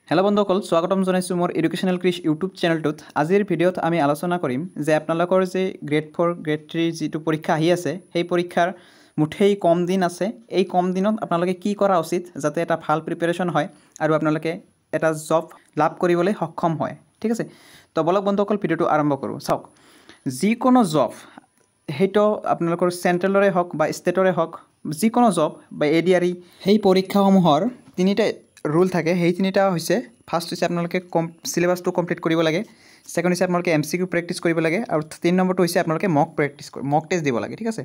Hello' বন্ধুসকল, স্বাগতম জনাইছোঁ মোৰ এডুকেশ্যনেল ক্ৰিছ ইউটিউব চেনেলটোত। আজিৰ ভিডিঅ'ত আমি আলোচনা কৰিম যে আপোনালোকৰ যে গ্ৰেড 4 গ্ৰেড 3 যিটো পৰীক্ষা আহি আছে, সেই পৰীক্ষাৰ মুঠেই কম দিন আছে। এই কম দিনত আপোনালোকে কি কৰা উচিত যাতে এটা ভাল প্ৰিপেৰেশ্যন হয় আৰু আপোনালোকে এটা জব লাভ কৰিবলৈ সক্ষম হয়। ঠিক আছে, তো বলক বন্ধুসকল ভিডিঅ'টো আৰম্ভ কৰোঁ। চাওক, যিকোনো জব, সেইটো আপোনালোকৰ চেণ্ট্ৰেলৰে হওক বা ষ্টেটৰে হওক, যিকোনো জব বা ADRE, সেই পৰীক্ষাসমূহৰ তিনিটা ৰুল থাকে। সেই তিনিটা হৈছে, ফাৰ্ষ্ট হৈছে আপোনালোকে চিলেবাছটো কমপ্লিট কৰিব লাগে, ছেকেণ্ড হৈছে আপোনালোকে MCQ প্ৰেক্টিছ কৰিব লাগে, আৰু 3 নম্বৰটো হৈছে আপোনালোকে মক টেষ্ট দিব লাগে। ঠিক আছে,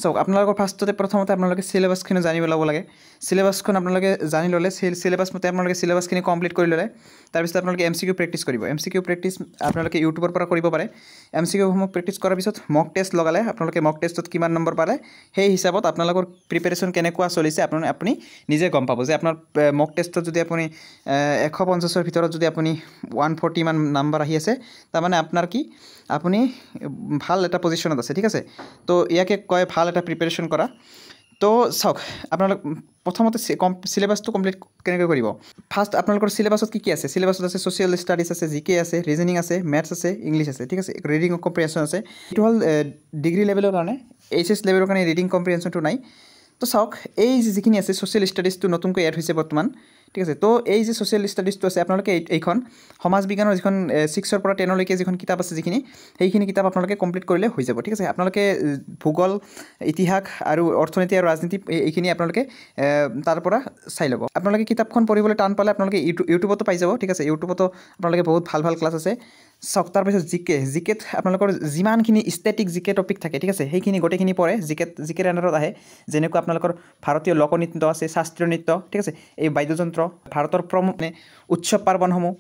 চাওক আপোনালোকৰ প্ৰথমতে আপোনালোকে চিলেবাছখিনি জানি ল'ব লাগে। চিলেবাছখন আপোনালোকে জানি ল'লে, চিলেবাছ মতে আপোনালোকে চিলেবাছখিনি কমপ্লিট কৰি ল'লে, তাৰপিছত আপোনালোকে MCQ প্ৰেক্টিছ কৰিব। MCQ প্ৰেক্টিছ আপোনালোকে ইউটিউবৰ পৰা কৰিব পাৰে। MCQসমূহ প্ৰেক্টিছ কৰাৰ পিছত মক টেষ্ট লগালে আপোনালোকে মক টেষ্টত কিমান নম্বৰ পালে, সেই হিচাপত আপোনালোকৰ প্ৰিপেৰেশ্যন কেনেকুৱা চলিছে আপুনি নিজে গম পাব। যে আপোনাৰ মক টেষ্টত যদি আপুনি 150ৰ ভিতৰত যদি আপুনি 140 মান নাম্বাৰ আহি আছে, তাৰমানে আপোনাৰ কি, আপুনি ভাল এটা পজিশ্যনত আছে। ঠিক আছে, তো ইয়াকে কয় ভাল এটা প্ৰিপেৰেশ্যন কৰা। তো চাওক, আপোনালোক প্ৰথমতে চিলেবাছটো কমপ্লিট কেনেকৈ কৰিব। ফাৰ্ষ্ট আপোনালোকৰ চিলেবাছত কি আছে? চিলেবাছত আছে ছ'চিয়েল ষ্টাডিজ আছে, GK আছে, ৰিজনিং আছে, মেথছ আছে, ইংলিছ আছে। ঠিক আছে, ৰিডিং কম্প্ৰিহেনশ্যন আছে। এইটো হ'ল ডিগ্ৰী লেভেলৰ কাৰণে। HS লেভেলৰ কাৰণে ৰিডিং কম্প্ৰিহেনশ্যনটো নাই। তো চাওক, এই যিখিনি আছে ছ'চিয়েল ষ্টাডিজটো নতুনকৈ এড হৈছে বৰ্তমান। ঠিক আছে, তো এই যে ছ'চিয়েল ষ্টাডিজটো আছে, আপোনালোকে এইখন সমাজ বিজ্ঞানৰ যিখন 6ৰ পৰা 10লৈকে যিখন কিতাপ আছে, সেইখিনি কিতাপ আপোনালোকে কমপ্লিট কৰিলে হৈ যাব। ঠিক আছে, আপোনালোকে ভূগোল, ইতিহাস আৰু অৰ্থনীতি আৰু ৰাজনীতি এইখিনি আপোনালোকে তাৰ পৰা চাই ল'ব। আপোনালোকে কিতাপখন পঢ়িবলৈ টান পালে আপোনালোকে ইউটিউবতো পাই যাব। ঠিক আছে, ইউটিউবতো আপোনালোকে বহুত ভাল ক্লাছ আছে। চাওক, তাৰপিছত জিকেত আপোনালোকৰ যিমানখিনি ষ্টেটিক জিকে টপিক থাকে, ঠিক আছে, সেইখিনি গোটেইখিনি পঢ়ে। জিকেৰ আণ্ডাৰত আহে, যেনেকুৱা আপোনালোকৰ ভাৰতীয় লোকনৃত্য আছে, শাস্ত্ৰীয় নৃত্য, ঠিক আছে, এই বাদ্যযন্ত্ৰ, ভাৰতৰ প্ৰমুখ উৎসৱ পাৰ্বণসমূহ,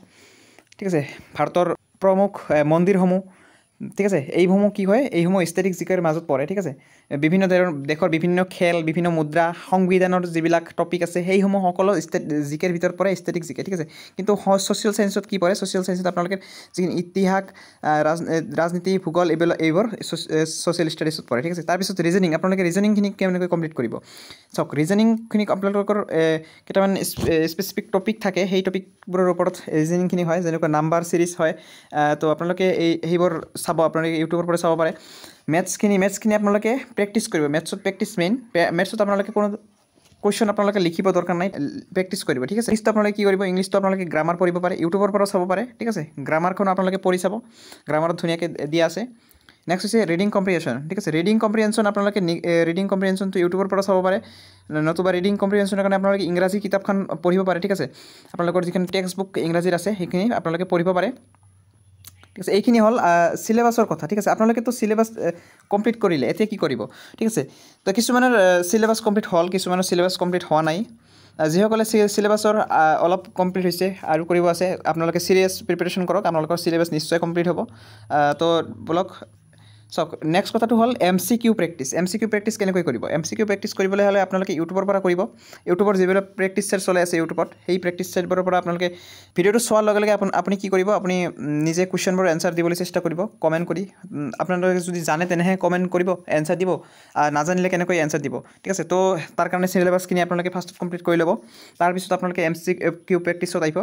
ঠিক আছে, ভাৰতৰ প্ৰমুখ মন্দিৰসমূহ, ঠিক আছে, এইসমূহ কি হয়, এইসমূহ ষ্টেটিক জিকেৰ মাজত পৰে। ঠিক আছে, বিভিন্ন দেশৰ বিভিন্ন খেল, বিভিন্ন মুদ্ৰা, সংবিধানৰ যিবিলাক টপিক আছে, সেইসমূহ সকলো জিকেৰ ভিতৰত পৰে, ষ্টেটিক জিকে। ঠিক আছে, কিন্তু ছ'চিয়েল ছায়েন্সত কি পৰে? ছ'চিয়েল ছায়েন্সত আপোনালোকে যিখিনি ইতিহাস, ৰাজনীতি, ভূগোল, এইবোৰ ছ'চিয়েল ষ্টাডিজত পৰে। ঠিক আছে, তাৰপিছত ৰিজনিং, আপোনালোকে ৰিজনিংখিনি কেনেকৈ কমপ্লিট কৰিব। চাওক, ৰিজনিংখিনি আপোনালোকৰ কেইটামান স্পেচিফিক টপিক থাকে, সেই টপিকবোৰৰ ওপৰত ৰিজনিংখিনি হয়, যেনেকুৱা নাম্বাৰ ছিৰিজ হয়। তো আপোনালোকে সেইবোৰ চাব, আপোনালোকে ইউটিউবৰ পৰা চাব পাৰে। মেথছখিনি আপোনালোকে প্ৰেক্টিছ কৰিব। মেথছত প্ৰেক্টিছ মেইন। মেথছত আপোনালোকে কোনো কুৱেশ্যন আপোনালোকে লিখিব দৰকাৰ নাই, প্ৰেক্টিছ কৰিব। ঠিক আছে, ইংলিছটো আপোনালোকে কি কৰিব, ইংলিছটো আপোনালোকে গ্ৰামাৰ পঢ়িব পাৰে, ইউটিউবৰ পৰা চাব পাৰে। ঠিক আছে, গ্ৰামাৰখন আপোনালোকে পঢ়ি চাব, গ্ৰামাৰত ধুনীয়াকৈ দিয়া আছে। নেক্সট হৈছে ৰিডিং কম্প্ৰিহেনশ্যন। ঠিক আছে, ৰিডিং কম্প্ৰিহেনশ্যন আপোনালোকে ৰিডিং কম্প্ৰিহেনশ্যনটো ইউটিউবৰ পৰা চাব পাৰে, নতুবা ৰিডিং কম্প্ৰিহেনশ্যনৰ কাৰণে আপোনালোকে ইংৰাজী কিতাপখন পঢ়িব পাৰে। ঠিক আছে, আপোনালোকৰ যিখন টেক্সট বুক ইংৰাজীত আছে, সেইখিনি আপোনালোকে পঢ়িব পাৰে। ঠিক আছে, এইখিনি হ'ল চিলেবাছৰ কথা। ঠিক আছে, আপোনালোকেতো চিলেবাছ কমপ্লিট কৰিলে, এতিয়া কি কৰিব? ঠিক আছে, তো কিছুমানৰ চিলেবাছ কমপ্লিট হ'ল, কিছুমানৰ চিলেবাছ কমপ্লিট হোৱা নাই। যিসকলে চিলেবাছৰ অলপ কমপ্লিট হৈছে আৰু কৰিব আছে, আপোনালোকে চিৰিয়াছ প্ৰিপেৰেশ্যন কৰক, আপোনালোকৰ চিলেবাছ নিশ্চয় কমপ্লিট হ'ব। তো বলক চাওক, নেক্সট কথাটো হ'ল MCQ প্ৰেক্টিছ। MCQ প্ৰেক্টিছ কেনেকৈ কৰিব? MCQ প্ৰেক্টিছ কৰিবলৈ হ'লে আপোনালোকে ইউটিউবৰ পৰা কৰিব। ইউটিউবৰ যিবিলাক প্ৰেক্টিছ ছেট চলাই আছে ইউটিউবত, সেই প্ৰেক্টিছ ছেটবোৰৰ পৰা আপোনালোকে ভিডিঅ'টো চোৱাৰ লগে লগে আপুনি কি কৰিব, আপুনি নিজে কুৱেশ্যনবোৰ এনচাৰ দিবলৈ চেষ্টা কৰিব, কমেণ্ট কৰি। আপোনালোকে যদি জানে তেনেহে কমেণ্ট কৰিব, এনচাৰ দিব, নাজানিলে কেনেকৈ এনচাৰ দিব। ঠিক আছে, তো তাৰ কাৰণে চিলেবাছখিনি আপোনালোকে ফাৰ্ষ্টত কমপ্লিট কৰি ল'ব। তাৰপিছত আপোনালোকে MCQ প্ৰেক্টিছত আহিব।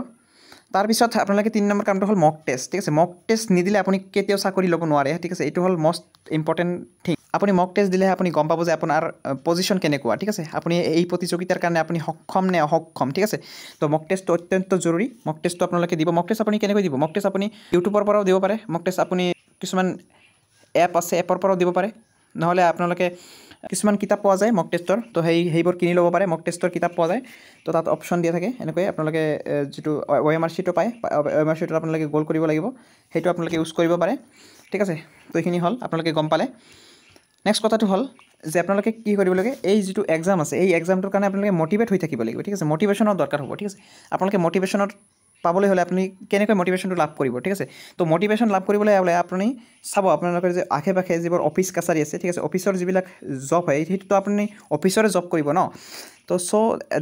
তাৰপিছত আপোনালোকে 3 নম্বৰ কামটো হ'ল মক টেষ্ট। ঠিক আছে, মক টেষ্ট নিদিলে আপুনি কেতিয়াও চাকৰি ল'ব নোৱাৰে। ঠিক আছে, এইটো হ'ল মষ্ট ইম্পৰ্টেণ্ট থিং। আপুনি মক টেষ্ট দিলেহে আপুনি গম পাব যে আপোনাৰ পজিশ্যন কেনেকুৱা। ঠিক আছে, আপুনি এই প্ৰতিযোগিতাৰ কাৰণে আপুনি সক্ষম নে অসক্ষম। ঠিক আছে, তো মক টেষ্টটো অত্যন্ত জৰুৰী। মক টেষ্টটো আপোনালোকে দিব। মক টেষ্ট আপুনি কেনেকৈ দিব? মক টেষ্ট আপুনি ইউটিউবৰ পৰাও দিব পাৰে। মক টেষ্ট আপুনি কিছুমান এপ আছে, এপৰ পৰাও দিব পাৰে। নহ'লে আপোনালোকে কিছুমান কিতাপ পোৱা যায় মক টেষ্টৰ, তো সেইবোৰ কিনি ল'ব পাৰে। মক টেষ্টৰ কিতাপ পোৱা যায়, তো তাত অপশ্যন দিয়া থাকে। এনেকৈ আপোনালোকে যিটো OMR শ্বীটটো পায়, OMR শ্বীটত আপোনালোকে গ'ল কৰিব লাগিব, সেইটো আপোনালোকে ইউজ কৰিব পাৰে। ঠিক আছে, তো এইখিনি হ'ল, আপোনালোকে গম পালে। নেক্সট কথাটো হ'ল যে আপোনালোকে কি কৰিব লাগে, এই যিটো এক্সাম আছে, এই এক্সামটোৰ কাৰণে আপোনালোকে মটিভেট হৈ থাকিব লাগিব। ঠিক আছে, মটিভেশ্যনৰ দৰকাৰ হ'ব। ঠিক আছে, আপোনালোকে মটিভেশ্যনত পাবলৈ হ'লে আপুনি কেনেকৈ মটিভেশ্যনটো লাভ কৰিব। ঠিক আছে, তো মটিভেশ্যন লাভ কৰিবলৈ হ'লে আপুনি চাব, আপোনালোকৰ যে আশে পাশে যিবোৰ অফিচ কাছাৰী আছে, ঠিক আছে, অফিচৰ যিবিলাক জব হয়, সেইটোতো আপুনি অফিচৰে জব কৰিব ন। তো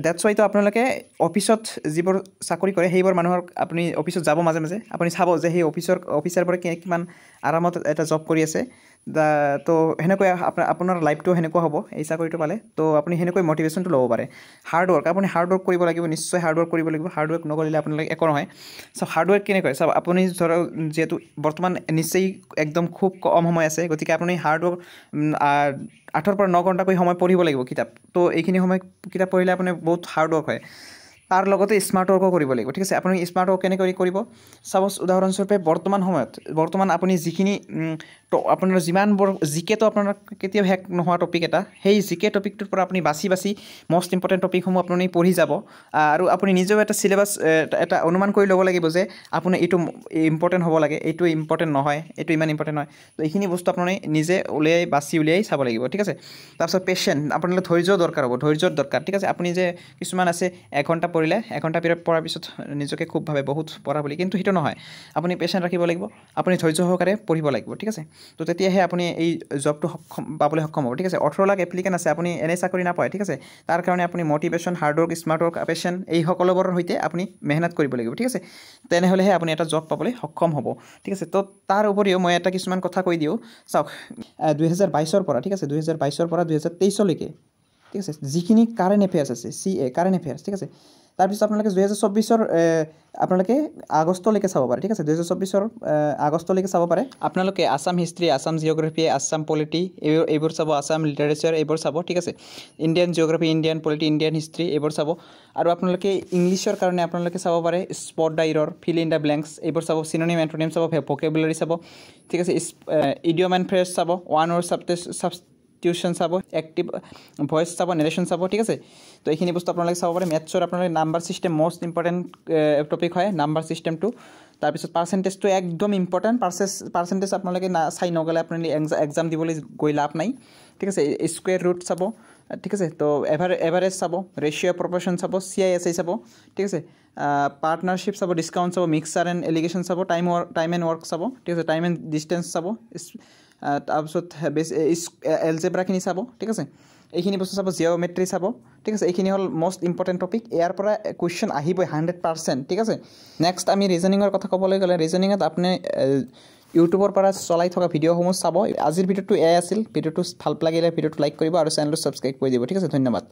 ডেটছ ৱাইটো আপোনালোকে অফিচত যিবোৰ চাকৰি কৰে, সেইবোৰ মানুহৰ আপুনি অফিচত যাব মাজে মাজে, আপুনি চাব যে সেই অফিচাৰ পৰা কিমান আৰামত এটা জব কৰি আছে। তো সেনেকৈ আপোনাৰ লাইফটো সেনেকুৱা হ'ব এই চাকৰিটো পালে। তো আপুনি সেনেকৈ মটিভেশ্যনটো ল'ব পাৰে। হাৰ্ডৱৰ্ক, আপুনি হাৰ্ডৱৰ্ক কৰিব লাগিব, নিশ্চয় হাৰ্ডৱৰ্ক কৰিব লাগিব। হাৰ্ডৱৰ্ক নকৰিলে আপোনালোকে একো নহয়। চ' হাৰ্ডৱৰ্ক কেনেকৈ চাওক, আপুনি ধৰক যিহেতু বৰ্তমান নিশ্চয় একদম খুব কম সময় আছে, গতিকে আপুনি হাৰ্ডৱৰ্ক 8 পৰা 9 ঘণ্টাকৈ সময় পঢ়িব লাগিব কিতাপ। তো এইখিনি সময় কিতাপ পঢ়িলে আপুনি বহুত হাৰ্ডৱৰ্ক হয়। তাৰ লগতে স্মাৰ্ট ৱৰ্কো কৰিব লাগিব, ঠিক আছে। আপুনি স্মাৰ্ট ৱৰ্ক কেনেকৈ কৰিব, চাপ'জ উদাহৰণস্বৰূপে বৰ্তমান আপুনি যিখিনি আপোনাৰ যিমানবোৰ জিকেটো আপোনাৰ কেতিয়াও শেষ নোহোৱা টপিক এটা, সেই জিকে টপিকটোৰ পৰা আপুনি বাছি মষ্ট ইম্পৰ্টেণ্ট টপিকসমূহ আপুনি পঢ়ি যাব। আৰু আপুনি নিজেও এটা চিলেবাছ এটা অনুমান কৰি ল'ব লাগিব যে আপুনি এইটো ইম্পৰ্টেণ্ট হ'ব লাগে, এইটো ইম্পৰ্টেণ্ট নহয়, এইটো ইমান ইম্পৰ্টেণ্ট নহয়। তো এইখিনি বস্তু আপুনি নিজে উলিয়াই চাব লাগিব, ঠিক আছে। তাৰপিছত পেচেণ্ট, আপোনালোকে ধৈৰ্য্য দৰকাৰ হ'ব, ধৈৰ্য্যৰ দৰকাৰ, ঠিক আছে। আপুনি যে কিছুমান আছে এঘণ্টা পঢ়িলে, এঘণ্টা পিৰিয়ড পঢ়াৰ পিছত নিজকে খুব ভাবে বহুত পঢ়া বুলি, কিন্তু সেইটো নহয়। আপুনি পেচেণ্ট ৰাখিব লাগিব, আপুনি ধৈৰ্য্য সহকাৰে পঢ়িব লাগিব, ঠিক আছে। তো তেতিয়াহে আপুনি এই জবটো পাবলৈ সক্ষম হ'ব, ঠিক আছে। 18 লাখ এপ্লিকেণ্ট আছে, আপুনি এনে চাকৰি নাপায়, ঠিক আছে। তাৰ কাৰণে আপুনি motivation, hard work, smart work, patient এই সকলোবোৰৰ সৈতে আপুনি মেহনত কৰিব লাগিব, ঠিক আছে। তেনেহ'লেহে আপুনি এটা জব পাবলৈ সক্ষম হ'ব, ঠিক আছে। তো তাৰ উপৰিও মই এটা কিছুমান কথা কৈ দিওঁ, চাওক 2022 পৰা, ঠিক আছে, 2022 পৰা 2023লৈকে, ঠিক আছে, যিখিনি কাৰেণ্ট এফেয়াৰ্ছ আছে, CA কাৰেণ্ট এফেয়াৰ্ছ, ঠিক আছে। তাৰপিছত আপোনালোকে 2024 আপোনালোকে আগষ্টলৈকে চাব পাৰে, ঠিক আছে। 2024 আগষ্টলৈকে চাব পাৰে। আপোনালোকে Assam history, Assam geography, Assam polity এইবোৰ চাব, আছাম লিটাৰেচাৰ এইবোৰ চাব, ঠিক আছে। Indian geography, Indian polity, Indian history এইবোৰ চাব। আৰু আপোনালোকে ইংলিছৰ কাৰণে আপোনালোকে চাব পাৰে spot the error, fill in the blanks এইবোৰ চাব, চিনোনিম এণ্টনিম চাব, ভকেবুলাৰী চাব, ঠিক আছে। ইডিয়ম এণ্ড ফ্ৰেজ চাব, ওৱান ৱৰ্ড সাবষ্টিটিউশ্যন চাব, এক্টিভ ভইচ চাব, নেৰেশ্যন চাব, ঠিক আছে। তো এইখিনি বস্তু আপোনালোকে চাব পাৰে। মেথছৰ আপোনালোকে number system most important topic হয়, নাম্বাৰ ছিষ্টেমটো। তাৰপিছত পাৰ্চেণ্টেজটো একদম ইম্পৰ্টেণ্ট। পাৰ্চেণ্টেজ আপোনালোকে চাই নগ'লে আপুনি এক্সাম দিবলৈ গৈ লাভ নাই, ঠিক আছে। স্কুৱেৰ ৰুট চাব, ঠিক আছে। তো এভাৰেজ চাব, ৰেচিঅ' প্ৰপৰ্শ্যন চাব, CISI চাব, ঠিক আছে। পাৰ্টনাৰশ্বিপ চাব, ডিছকাউণ্ট চাব, মিক্সাৰ এণ্ড এলিগেশ্যন চাব, টাইম এণ্ড ৱৰ্ক চাব, ঠিক আছে। টাইম এণ্ড ডিষ্টেঞ্চ চাব, তাৰপিছত এলজেব্ৰাখিনি চাব, ঠিক আছে। এইখিনি বস্তু চাব, জিঅ'মেট্ৰি চাব, ঠিক আছে। এইখিনি হ'ল মষ্ট ইম্পৰ্টেণ্ট টপিক। ইয়াৰ পৰা কুৱেশ্যন আহিবই 100%, ঠিক আছে। নেক্সট আমি ৰিজনিঙৰ কথা ক'বলৈ গ'লে, ৰিজনিঙত আপুনি ইউটিউবৰ পৰা চলাই থকা ভিডিঅ'সমূহ চাব। আজিৰ ভিডিঅ'টো এয়াই আছিল। ভিডিঅ'টো ভাল লাগিলে ভিডিঅ'টো লাইক কৰিব আৰু চেনেলটো ছাবস্ক্ৰাইব কৰি দিব, ঠিক আছে। ধন্যবাদ।